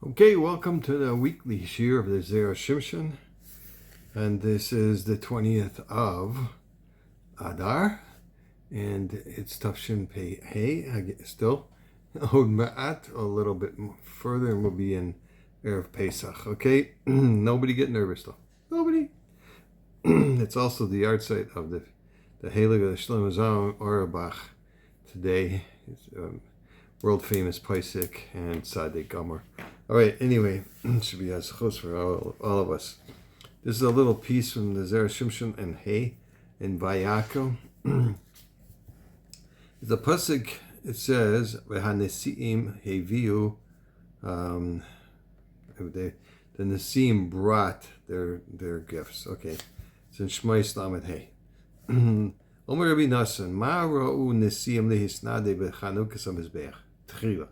Okay, welcome to the weekly shir of the Zera Shimshon, and this is the 20th of Adar, and it's Tafshin Pei Hey, still, Od Ma'at, a little bit further, and we'll be in Erev Pesach, okay? Nobody get nervous though. Nobody. It's also the yard site of the Heilige Shlomo Zalman Auerbach today. It's world famous Paisik and Tzaddik Gomer. All right, anyway, should be as close for all of us. This is a little piece from the Zera Shimshon and Hay in VaYakhel. The pasuk, it says, "V'hanesiim heviu," the Nesim brought their gifts. Okay, it's in Shmais Lamed Hay. Omer Rabbi Nassan, Ma ra'u Nesim lehisnade b'chanukas hamizbeach tchila.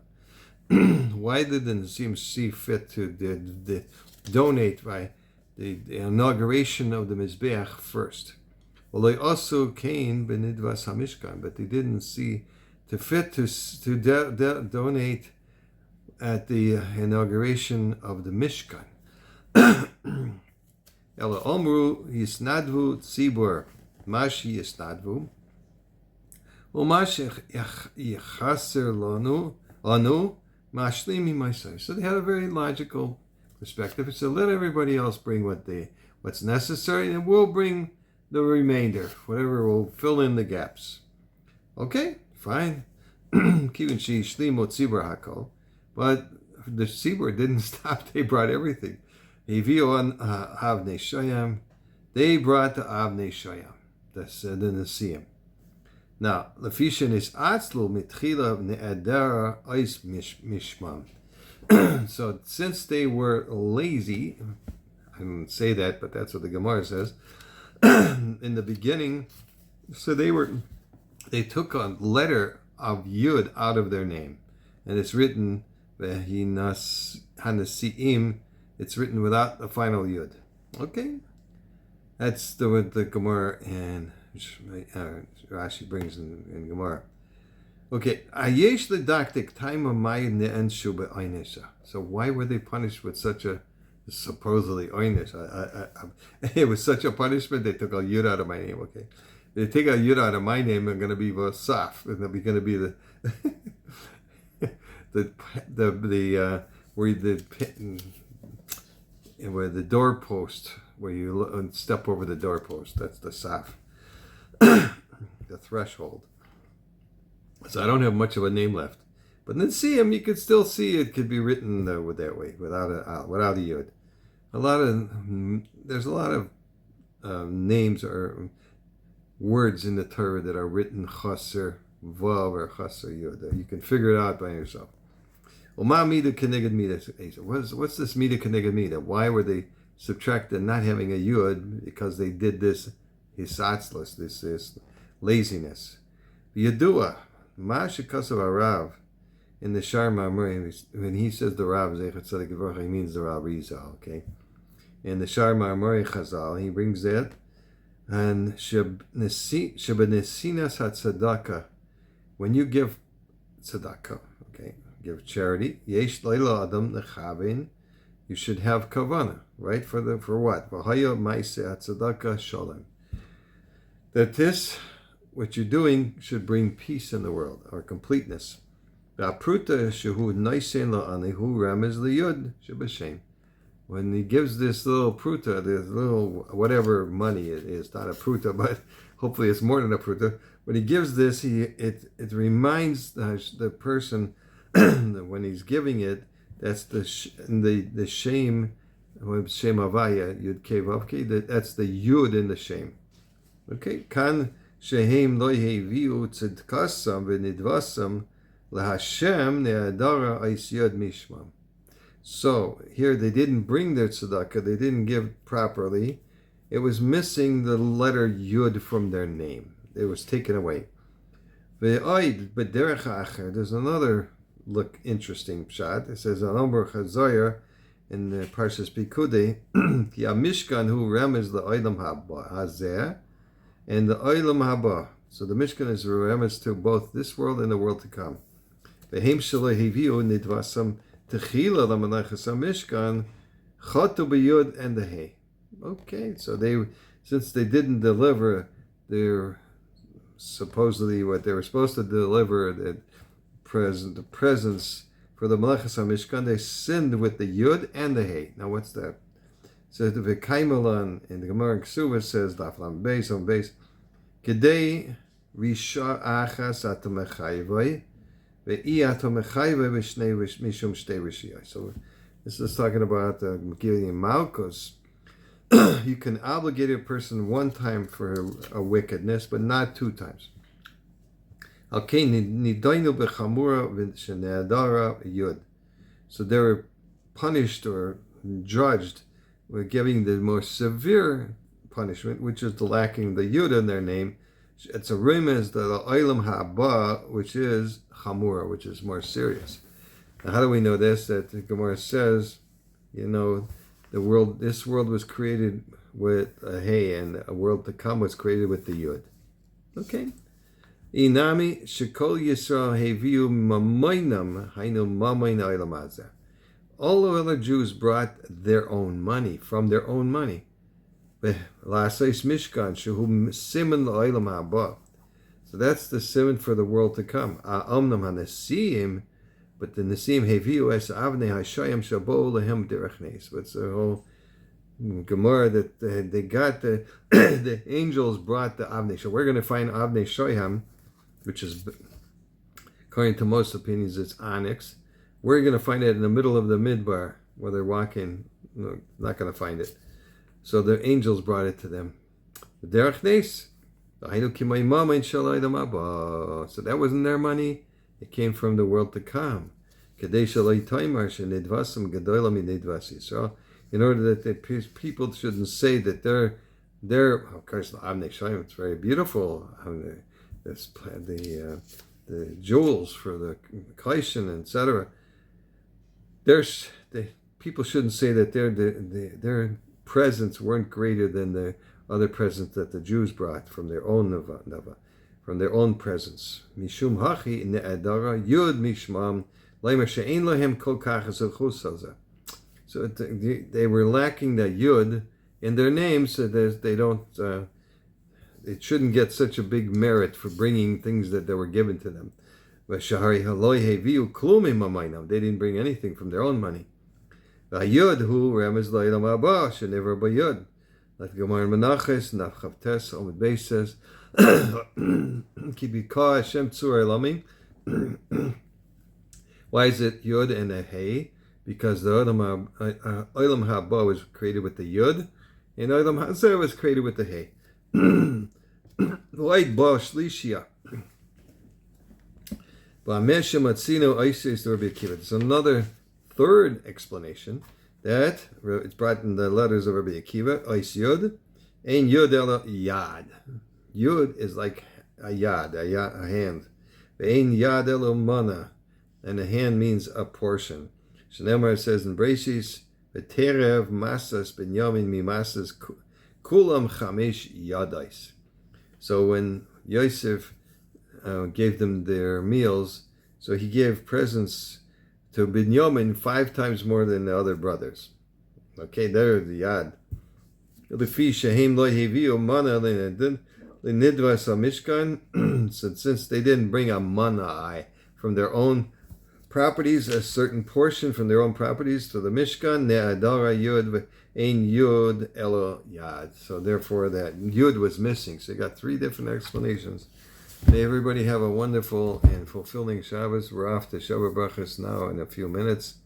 Why did the Nesim see fit to donate by the inauguration of the Mizbeach first? Well, they also came b'nidvas hamishkan, but they didn't see to fit to donate at the inauguration of the Mishkan. Ela omru yisnadvu tzibur mashi yisnadvu umash yichaser lanu. So they had a very logical perspective. So let everybody else bring what's necessary, and we'll bring the remainder, whatever will fill in the gaps. Okay, fine. But the tzibur didn't stop. They brought everything. They brought the avnei shoyam, the Nesim. Now, Lefishin is atzlu mitchila ne'adara ois mishmam. So, since they were lazy, I didn't say that, but that's what the Gemara says. In the beginning, so they took a letter of Yud out of their name, and it's written Hanesiim. It's written without the final Yud. Okay, that's what the Gemara and Rashi brings in Gemara. Okay, ayesh ledaktik taima mayid ne'enshu be'oinesha. So why were they punished with such a supposedly oinish? It was such a punishment. They took a yud out of my name. Okay, they take a yud out of my name. I'm going to be vasaf, and they're going to be where the doorpost, where you step over the doorpost. That's the saf. The threshold. So I don't have much of a name left, but then see him. You could still see it could be written that way without a yud. There's a lot of names or words in the Torah that are written chaser vav or chaser yud. You can figure it out by yourself. What's this mida keneged mida? Why were they subtracted not having a yud? Because they did this hisatzlus, this laziness. Yadua, ma'ashikasav harav, in the Shar Ma'amorim, when he says the Rav Zechat Tzaddik V'Rocha, he means the Rav Rizal. Okay, in the Shar Ma'amorim Chazal, he brings that, and shebenesinas hatzedakah, when you give tzedakah, okay, give charity, yesh leila adam lechavin, you should have kavanah, right? For what? V'haya ma'aseh hatzedakah shalom. That this, what you're doing, should bring peace in the world, or completeness. When he gives this little pruta, this little whatever money it is, not a pruta, but hopefully it's more than a pruta. When he gives this, it reminds the person when he's giving it, that's the shame, shame avaya yud kevavke. That's the yud in the shame. Okay, kan shehem lo heviu tzedkasam v'nidvasam lahashem ne'adara ais yod mishmam. So here they didn't bring their tzedakah, they didn't give properly. It was missing the letter yud from their name. It was taken away. Ve'oid b'derech acher. There's another interesting pshat. It says Anomer Chazoyer in the Parshas Pikudei, Ki Mishkan hu remez le'olam hazeh and the olam haba. So the Mishkan is a remez to both this world and the world to come. Vehem shelo heviu nidvasam Techila l'malachas hamishkan chatu b'yud and the hey. Okay, so since they didn't deliver their supposedly what they were supposed to deliver, the presents for the malachas hamishkan, they sinned with the yud and the hey. Now what's that? So the Vekaimelan in the Gemara Ksuva says Daf Lam Beis on Beis Kedei Risha Achas Atamechayvay Ve'i Atamechayvay Vishnei Mishum Shtei Rishiyai. So this is talking about giving Malchus. You can obligate a person one time for a wickedness, but not two times. Okay, Nidainu Bechamura V'Shenedara Yud. So they were punished or judged. We're giving the more severe punishment, which is the lacking the yud in their name. It's a remez that the olam haba, which is chamura, which is more serious. Now, how do we know this? That the Gemara says, this world was created with a hay, and a world to come was created with the yud. Okay. Inami shekol Yisrael heviu mamoinam hainu mamoin olam hazeh. All the other Jews brought their own money, from their own money. So that's the simon for the world to come. But the Nesim heviu es avnei hashayim shabo lehem derech. But it's the whole Gemara that they got the angels brought the avnei. So we're going to find avnei shoyam, which is, according to most opinions, it's onyx. We're going to find it in the middle of the midbar where they're walking. No, not going to find it. So the angels brought it to them. So that wasn't their money. It came from the world to come. In order that the people shouldn't say that they're of course, it's very beautiful. The jewels for the kaishin, etc. People shouldn't say that their presents weren't greater than the other presents that the Jews brought from their own nava, from their own presents. Mishum hachi ne'adara yud mishmam leimer she'ein lahem kol kach zechus. So they were lacking that yud in their names, so that they don't. It shouldn't get such a big merit for bringing things that were given to them. They didn't bring anything from their own money. Like Gemara in Menachos, Naf Chavtes, Omid Beis says, why is it Yud and a Hey? Because the Olam Haba was created with the Yud, and Olam Hazeh was created with the Hey. Light Ba Shlishia. There's another third explanation that it's brought in the letters of Rabbi Akiva. Ois Yud, Ein Yud ela Yad. Yud is like a yad, a hand. Ein Yad ela mana, and a hand means a portion. Shneimar says in Breshis, V'terev masas binyamin mimasas kulam chamesh yadais. So when Yosef gave them their meals, so he gave presents to Binyamin 5 times more than the other brothers. Okay, there the yad. Since they didn't bring a mana from their own properties, a certain portion from their own properties to the Mishkan, ne'adara yud ein yud elo yad. So therefore that yud was missing. So you got 3 different explanations. May everybody have a wonderful and fulfilling Shabbos. We're off to Shavuot Brachos now in a few minutes.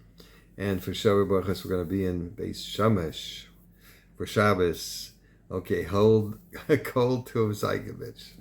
And for Shavuot Brachos, we're going to be in Beis Shamesh for Shabbos. Okay, hold Kol Tov Zaygovich.